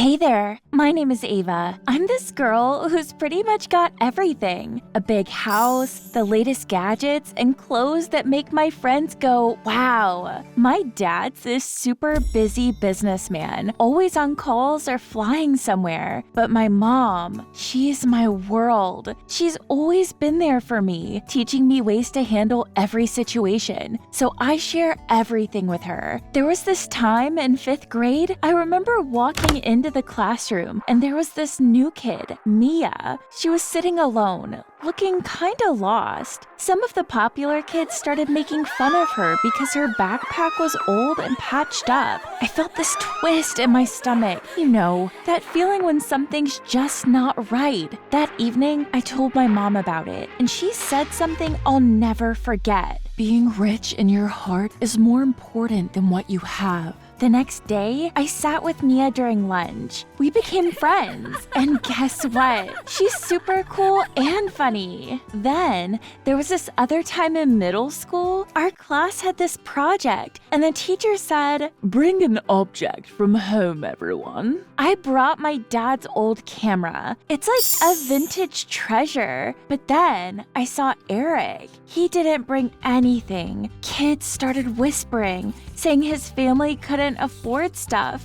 Hey there, my name is Ava. I'm this girl who's pretty much got everything. A big house, the latest gadgets, and clothes that make my friends go, wow. My dad's this super busy businessman, always on calls or flying somewhere. But my mom, she's my world. She's always been there for me, teaching me ways to handle every situation. So I share everything with her. There was this time in 5th grade, I remember walking into the classroom and there was this new kid, Mia. She was sitting alone, looking kinda lost. Some of the popular kids started making fun of her because her backpack was old and patched up. I felt this twist in my stomach. You know, that feeling when something's just not right. That evening, I told my mom about it, and she said something I'll never forget. Being rich in your heart is more important than what you have. The next day, I sat with Mia during lunch. We became friends. And guess what? She's super cool and funny. Then, there was this other time in middle school. Our class had this project, and the teacher said, "Bring an object from home, everyone." I brought my dad's old camera. It's like a vintage treasure. But then, I saw Eric. He didn't bring anything. Kids started whispering, saying his family couldn't afford stuff.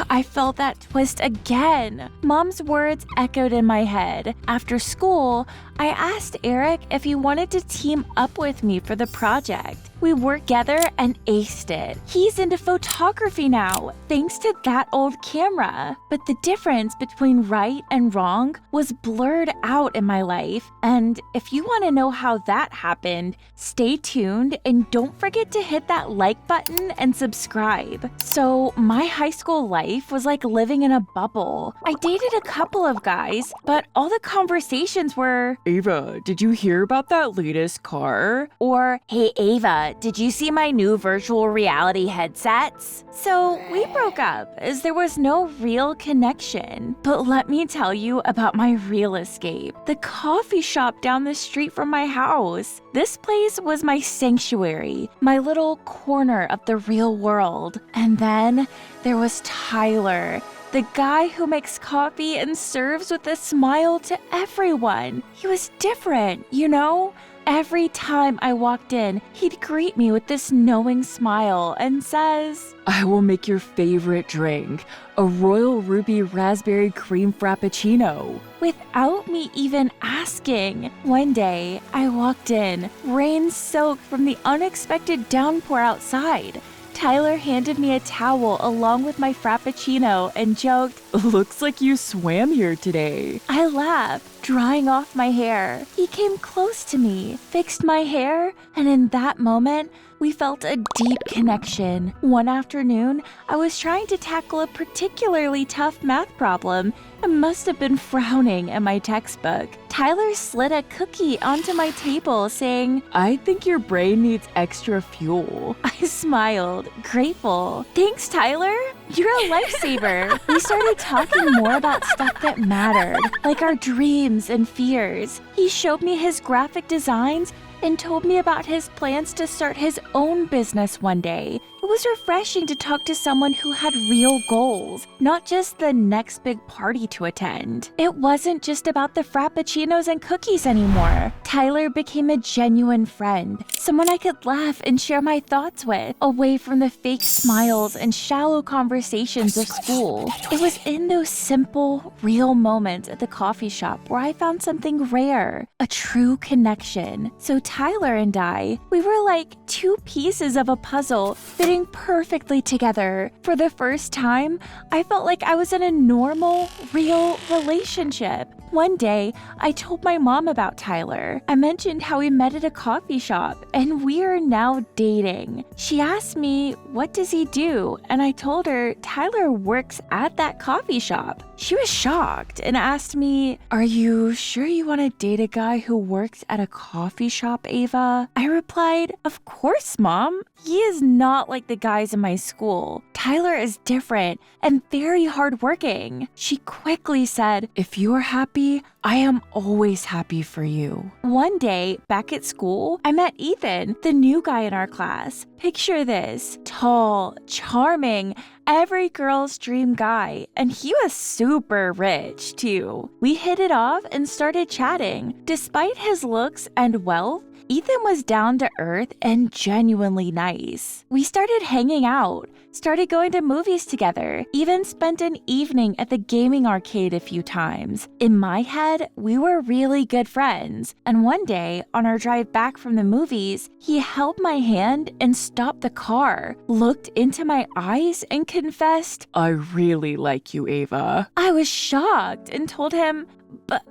I felt that twist again. Mom's words echoed in my head. After school, I asked Eric if he wanted to team up with me for the project. We worked together and aced it. He's into photography now, thanks to that old camera. But the difference between right and wrong was blurred out in my life. And if you want to know how that happened, stay tuned and don't forget to hit that like button and subscribe. So my high school life was like living in a bubble. I dated a couple of guys, but all the conversations were, "Ava, did you hear about that latest car?" Or, "Hey Ava, did you see my new virtual reality headsets?" So we broke up as there was no real connection. But let me tell you about my real escape. The coffee shop down the street from my house. This place was my sanctuary, my little corner of the real world. And then there was Tyler, the guy who makes coffee and serves with a smile to everyone. He was different, you know? Every time I walked in, he'd greet me with this knowing smile and says, "I will make your favorite drink, a royal ruby raspberry cream frappuccino," without me even asking. One day, I walked in, rain-soaked from the unexpected downpour outside. Tyler handed me a towel along with my frappuccino and joked, "Looks like you swam here today." I laughed, drying off my hair. He came close to me, fixed my hair, and in that moment, we felt a deep connection. One afternoon, I was trying to tackle a particularly tough math problem and must have been frowning at my textbook. Tyler slid a cookie onto my table, saying, "I think your brain needs extra fuel." I smiled, grateful. "Thanks, Tyler. You're a lifesaver." We started talking more about stuff that mattered, like our dreams and fears. He showed me his graphic designs and told me about his plans to start his own business one day. It was refreshing to talk to someone who had real goals, not just the next big party to attend. It wasn't just about the frappuccinos and cookies anymore. Tyler became a genuine friend, someone I could laugh and share my thoughts with, away from the fake smiles and shallow conversations of school. It was in those simple, real moments at the coffee shop where I found something rare, a true connection. So Tyler and I, we were like two pieces of a puzzle fitting perfectly together. For the first time, I felt like I was in a normal, real relationship. One day, I told my mom about Tyler. I mentioned how we met at a coffee shop, and we are now dating. She asked me, "What does he do?" And I told her Tyler works at that coffee shop. She was shocked and asked me, "Are you sure you want to date a guy who works at a coffee shop, Ava?" I replied, "Of course, Mom. He is not like the guys in my school. Tyler is different and very hardworking." She quickly said, "If you are happy happy, I am always happy for you. One day, back at school, I met Ethan, the new guy in our class. Picture this: tall, charming, every girl's dream guy, and he was super rich, too. We hit it off and started chatting. Despite his looks and wealth, Ethan was down to earth and genuinely nice. We started hanging out, started going to movies together, even spent an evening at the gaming arcade a few times. In my head, we were really good friends, and one day, on our drive back from the movies, he held my hand and stopped the car, looked into my eyes, and confessed, "I really like you, Ava." I was shocked and told him, But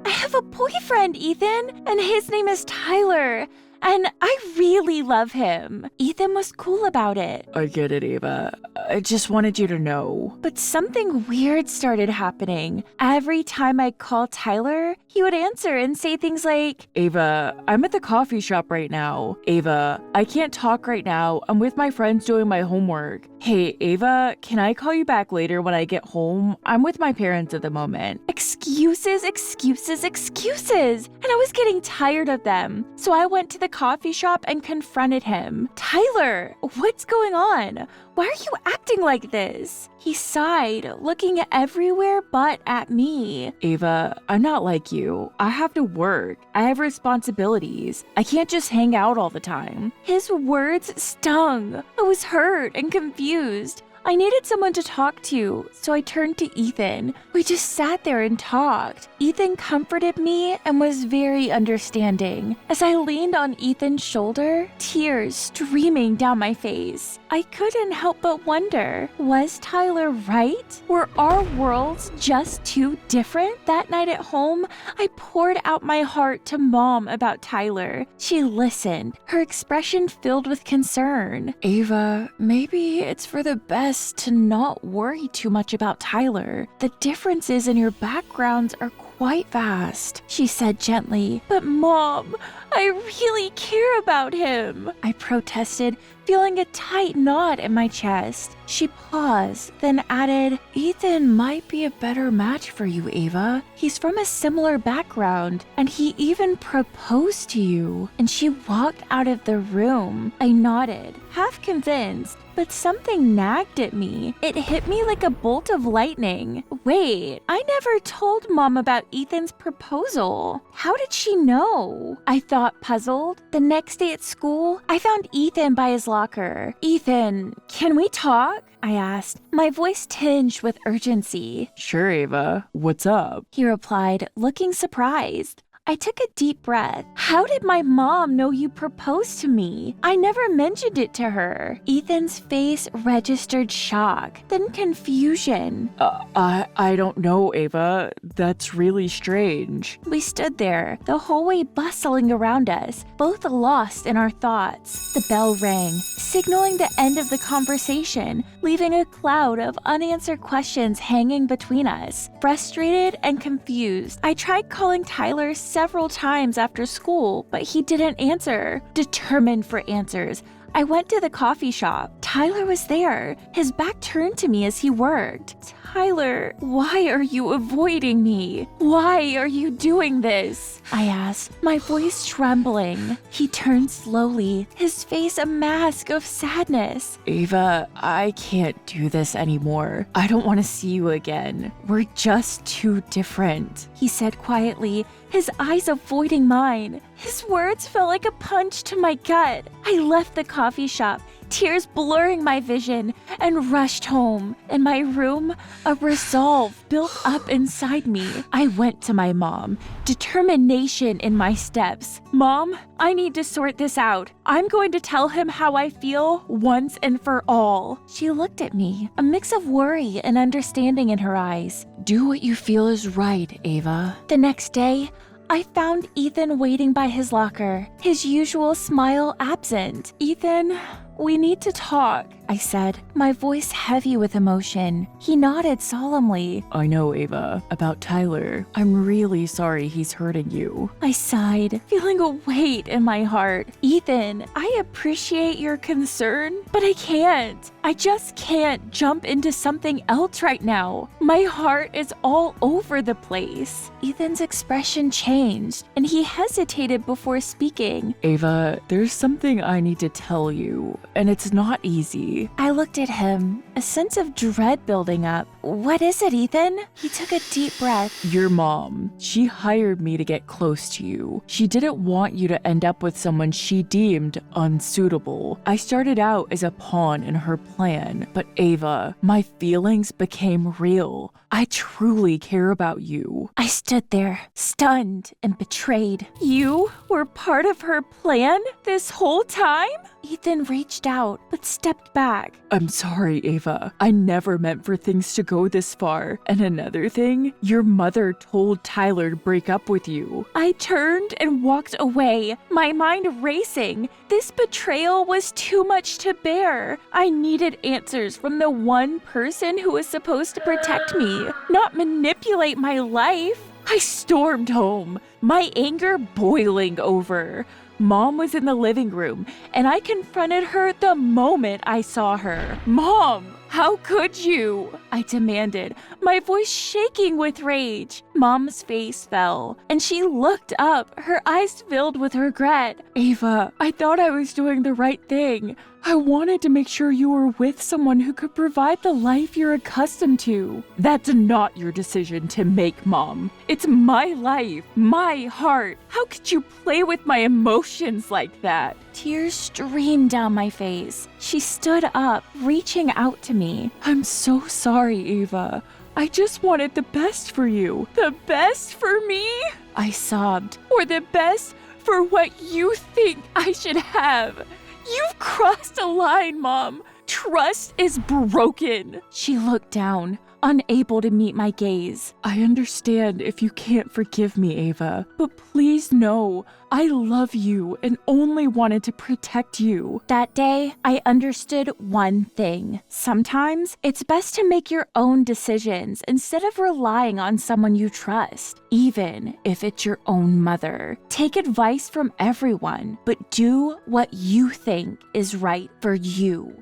I have a boyfriend, Ethan, and his name is Tyler, and I really love him. Ethan was cool about it. I get it, Ava. I just wanted you to know. But something weird started happening. Every time I called Tyler, he would answer and say things like, "Ava, I'm at the coffee shop right now. Ava, I can't talk right now. I'm with my friends doing my homework. Hey, Ava, can I call you back later when I get home? I'm with my parents at the moment." Excuses, excuses, excuses. And I was getting tired of them. So I went to the coffee shop and confronted him. "Tyler, what's going on? Why are you acting like this?" He sighed, looking everywhere but at me. "Ava, I'm not like you. I have to work. I have responsibilities. I can't just hang out all the time." His words stung. I was hurt and confused. I needed someone to talk to, so I turned to Ethan. We just sat there and talked. Ethan comforted me and was very understanding. As I leaned on Ethan's shoulder, tears streaming down my face, I couldn't help but wonder, was Tyler right? Were our worlds just too different? That night at home, I poured out my heart to Mom about Tyler. She listened, her expression filled with concern. "Ava, maybe it's for the best to not worry too much about Tyler. The differences in your backgrounds are quite vast," she said gently. "But Mom, I really care about him," I protested, feeling a tight knot in my chest. She paused, then added, "Ethan might be a better match for you, Ava. He's from a similar background, and he even proposed to you." And she walked out of the room. I nodded, half convinced, but something nagged at me. It hit me like a bolt of lightning. Wait, I never told Mom about Ethan's proposal. How did she know? I thought, puzzled. The next day at school, I found Ethan by his locker. "Ethan, can we talk?" I asked, my voice tinged with urgency. "Sure, Ava. What's up?" he replied, looking surprised. I took a deep breath. "How did my mom know you proposed to me? I never mentioned it to her." Ethan's face registered shock, then confusion. I don't know, Ava. That's really strange." We stood there, the hallway bustling around us, both lost in our thoughts. The bell rang, signaling the end of the conversation, leaving a cloud of unanswered questions hanging between us. Frustrated and confused, I tried calling Tyler several times after school, but he didn't answer. Determined for answers, I went to the coffee shop. Tyler was there, his back turned to me as he worked. "Tyler, why are you avoiding me? Why are you doing this?" I asked, my voice trembling. He turned slowly, his face a mask of sadness. "Ava, I can't do this anymore. I don't want to see you again. We're just too different," he said quietly, his eyes avoiding mine. His words felt like a punch to my gut. I left the coffee shop, tears blurring my vision, and rushed home. In my room, a resolve built up inside me. I went to my mom, determination in my steps. "Mom, I need to sort this out. I'm going to tell him how I feel once and for all." She looked at me, a mix of worry and understanding in her eyes. "Do what you feel is right, Ava." The next day, I found Ethan waiting by his locker, his usual smile absent. "Ethan, we need to talk," I said, my voice heavy with emotion. He nodded solemnly. I know, Ava, about Tyler. I'm really sorry he's hurting you. I sighed, feeling a weight in my heart. Ethan, I appreciate your concern, but I can't. I just can't jump into something else right now. My heart is all over the place. Ethan's expression changed, and he hesitated before speaking. Ava, there's something I need to tell you, and it's not easy. I looked at him, a sense of dread building up. What is it, Ethan? He took a deep breath. Your mom, she hired me to get close to you. She didn't want you to end up with someone she deemed unsuitable. I started out as a pawn in her plan, but Ava, my feelings became real. I truly care about you. I stood there, stunned and betrayed. You were part of her plan this whole time? Ethan reached out, but stepped back. I'm sorry, Ava. I never meant for things to go this far. And another thing, your mother told Tyler to break up with you. I turned and walked away, my mind racing. This betrayal was too much to bear. I needed answers from the one person who was supposed to protect me, not manipulate my life. I stormed home, my anger boiling over. Mom was in the living room, and I confronted her the moment I saw her. Mom, how could you? I demanded, my voice shaking with rage. Mom's face fell, and she looked up, her eyes filled with regret. Ava, I thought I was doing the right thing. I wanted to make sure you were with someone who could provide the life you're accustomed to. That's not your decision to make, Mom. It's my life, my heart. How could you play with my emotions like that? Tears streamed down my face. She stood up, reaching out to me. I'm so sorry, Ava. I just wanted the best for you. The best for me? I sobbed. Or the best for what you think I should have. You've crossed a line, Mom. Trust is broken. She looked down, unable to meet my gaze. I understand if you can't forgive me, Ava, but please know I love you and only wanted to protect you. That day, I understood one thing. Sometimes it's best to make your own decisions instead of relying on someone you trust, even if it's your own mother. Take advice from everyone, but do what you think is right for you.